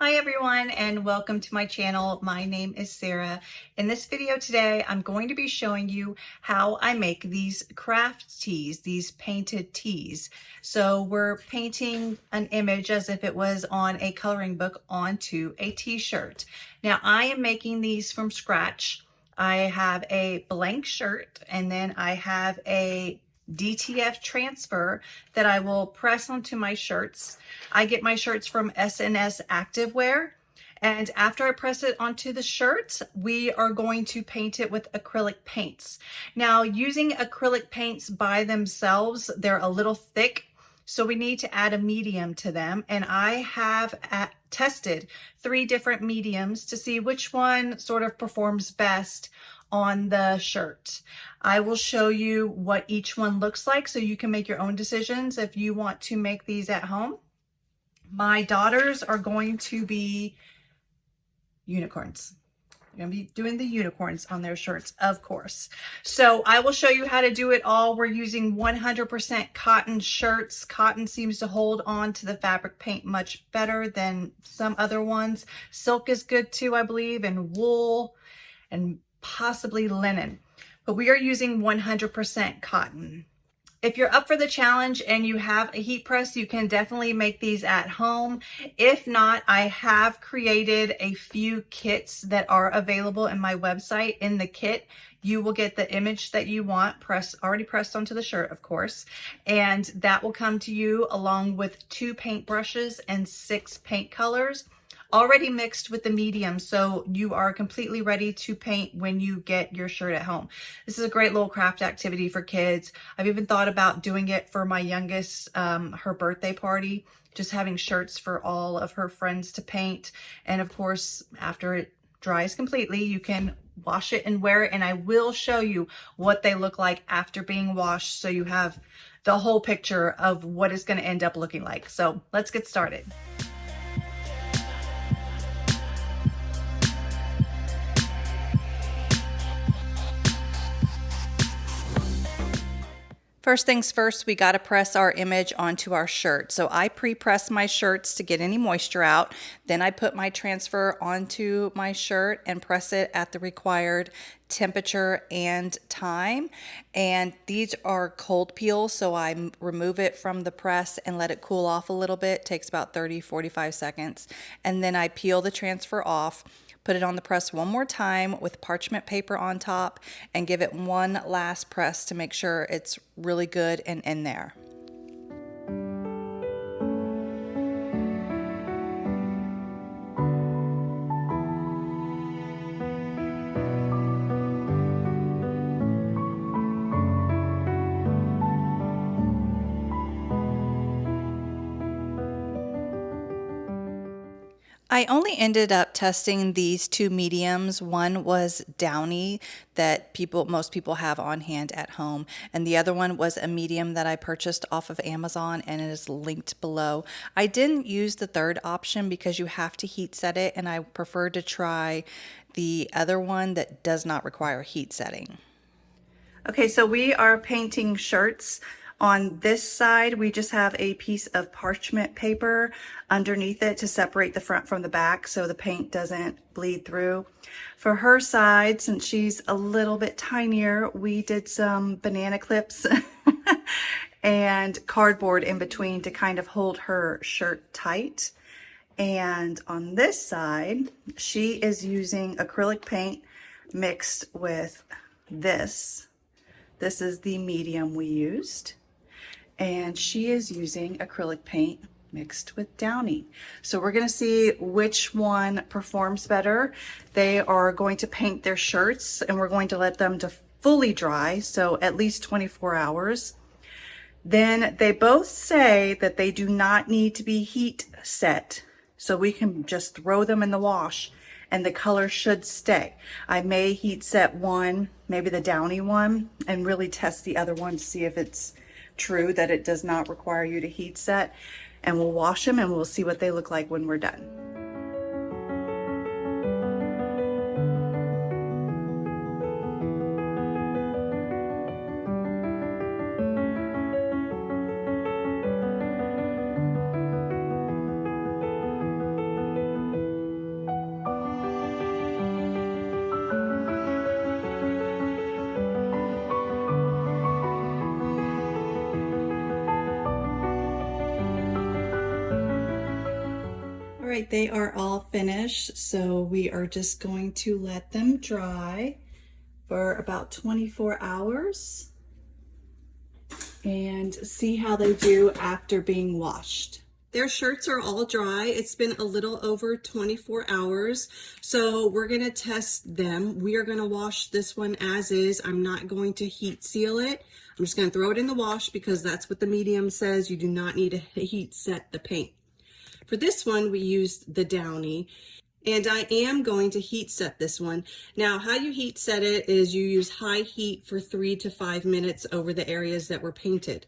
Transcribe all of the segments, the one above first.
Hi everyone and welcome to my channel. My name is Sarah. In this video today, I'm going to be showing you how I make these craft tees, these painted tees. So we're painting an image as if it was on a coloring book onto a t-shirt. Now I am making these from scratch. I have a blank shirt and then I have a DTF transfer that I will press onto my shirts. I get my shirts from SNS Activewear. And after I press it onto the shirt, we are going to paint it with acrylic paints. Now, using acrylic paints by themselves, they're a little thick, so we need to add a medium to them. And I have tested 3 different mediums to see which one sort of performs best on the shirt. I will show you what each one looks like so you can make your own decisions if you want to make these at home. My daughters are going to be unicorns. They're going to be doing the unicorns on their shirts, of course. So I will show you how to do it all. We're using 100% cotton shirts. Cotton seems to hold on to the fabric paint much better than some other ones. Silk is good too, I believe, and wool and possibly linen. But we are using 100% cotton. If you're up for the challenge and you have a heat press, you can definitely make these at home. If not, I have created a few kits that are available in my website. In the kit, you will get the image that you want, already pressed onto the shirt, of course, and that will come to you along with 2 paintbrushes and 6 paint colors, already mixed with the medium, so you are completely ready to paint when you get your shirt at home. This is a great little craft activity for kids. I've even thought about doing it for my youngest, her birthday party, just having shirts for all of her friends to paint. And of course, after it dries completely, you can wash it and wear it, and I will show you what they look like after being washed so you have the whole picture of what it's going to end up looking like. So let's get started. First things first, we got to press our image onto our shirt. So I pre-press my shirts to get any moisture out. Then I put my transfer onto my shirt and press it at the required temperature and time. And these are cold peel, so I remove it from the press and let it cool off a little bit. It takes about 30-45 seconds. And then I peel the transfer off, put it on the press one more time with parchment paper on top, and give it one last press to make sure it's really good and in there. I only ended up testing these 2 mediums. One was Downy that most people have on hand at home, and the other one was a medium that I purchased off of Amazon, and it is linked below. I didn't use the third option because you have to heat set it, and I prefer to try the other one that does not require heat setting. Okay, so we are painting shirts. On this side, we just have a piece of parchment paper underneath it to separate the front from the back so the paint doesn't bleed through. For her side, since she's a little bit tinier, we did some banana clips and cardboard in between to kind of hold her shirt tight. And on this side, she is using acrylic paint mixed with this. This is the medium we used. And she is using acrylic paint mixed with Downy. So we're gonna see which one performs better. They are going to paint their shirts and we're going to let them to fully dry, so at least 24 hours. Then they both say that they do not need to be heat set, so we can just throw them in the wash and the color should stay. I may heat set one, maybe the Downy one, and really test the other one to see if it's true that it does not require you to heat set. And we'll wash them and we'll see what they look like when we're done. All right, they are all finished, so we are just going to let them dry for about 24 hours and see how they do after being washed. Their shirts are all dry. It's been a little over 24 hours, so we're gonna test them. We are gonna wash this one as is. I'm not going to heat seal it. I'm just gonna throw it in the wash because that's what the medium says. You do not need to heat set the paint. For this one, we used the Downy, and I am going to heat set this one. Now, how you heat set it is you use high heat for 3 to 5 minutes over the areas that were painted.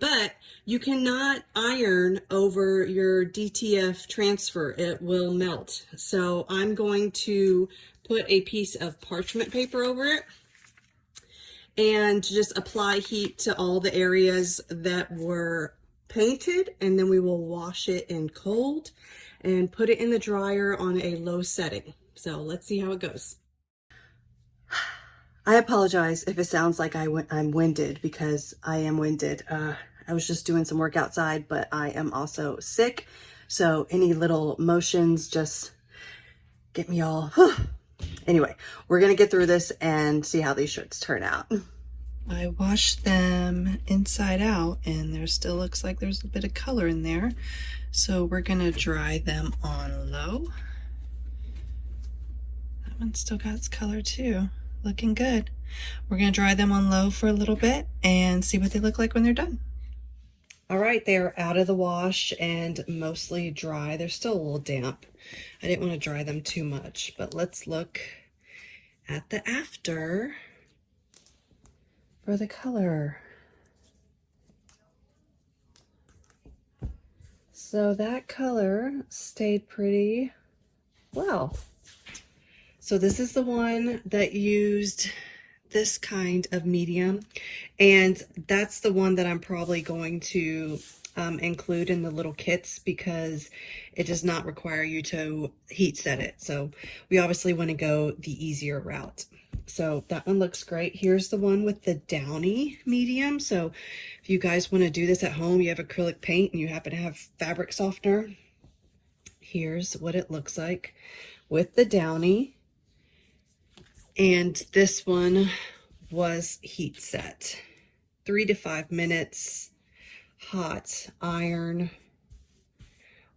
But you cannot iron over your DTF transfer. It will melt. So I'm going to put a piece of parchment paper over it and just apply heat to all the areas that were painted, and then we will wash it in cold and put it in the dryer on a low setting. So let's see how it goes. I apologize if it sounds like I'm winded, because I am winded. I was just doing some work outside, but I am also sick. So any little motions just get me all, anyway, we're gonna get through this and see how these shirts turn out. I washed them inside out and there still looks like there's a bit of color in there. So we're gonna dry them on low. That one still got its color too, looking good. We're gonna dry them on low for a little bit and see what they look like when they're done. All right, they're out of the wash and mostly dry. They're still a little damp. I didn't want to dry them too much, but let's look at the after for the color. So that color stayed pretty well. So this is the one that used this kind of medium, and that's the one that I'm probably going to include in the little kits because it does not require you to heat set it. So we obviously want to go the easier route. So that one looks great. Here's the one with the Downy medium. So if you guys want to do this at home, you have acrylic paint and you happen to have fabric softener, here's what it looks like with the Downy. And this one was heat set, 3 to 5 minutes, hot iron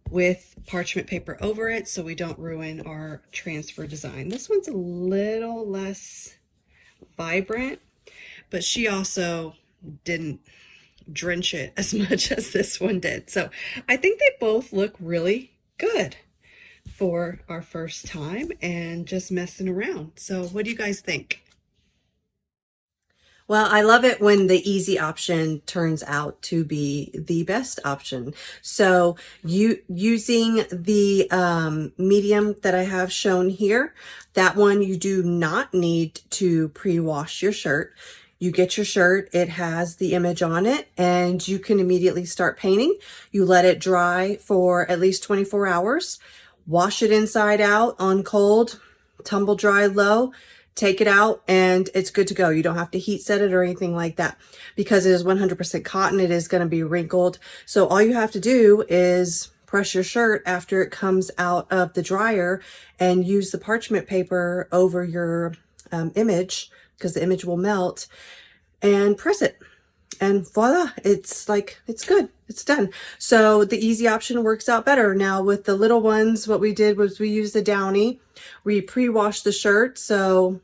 with parchment paper over it so we don't ruin our transfer design. This one's a little less vibrant, but she also didn't drench it as much as this one did. So I think they both look really good for our first time and just messing around. So what do you guys think? Well, I love it when the easy option turns out to be the best option. So using the medium that I have shown here, that one you do not need to pre-wash your shirt. You get your shirt, it has the image on it, and you can immediately start painting. You let it dry for at least 24 hours. Wash it inside out on cold, tumble dry low, take it out, and it's good to go. You don't have to heat set it or anything like that. Because it is 100% cotton, it is going to be wrinkled. So all you have to do is press your shirt after it comes out of the dryer and use the parchment paper over your image, because the image will melt, and press it. And voila, it's like, it's good, it's done. So the easy option works out better. Now with the little ones, what we did was we used the Downy. We pre-washed the shirt. So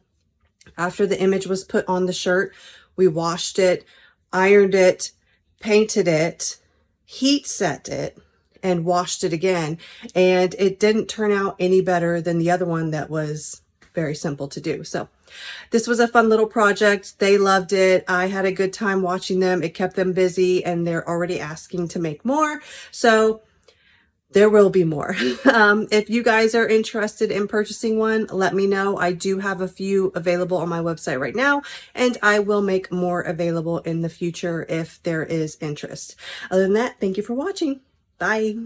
after the image was put on the shirt, we washed it, ironed it, painted it, heat set it, and washed it again. And it didn't turn out any better than the other one that was very simple to do. So this was a fun little project. They loved it. I had a good time watching them. It kept them busy and they're already asking to make more. So there will be more. If you guys are interested in purchasing one, let me know. I do have a few available on my website right now, and I will make more available in the future if there is interest. Other than that, thank you for watching. Bye.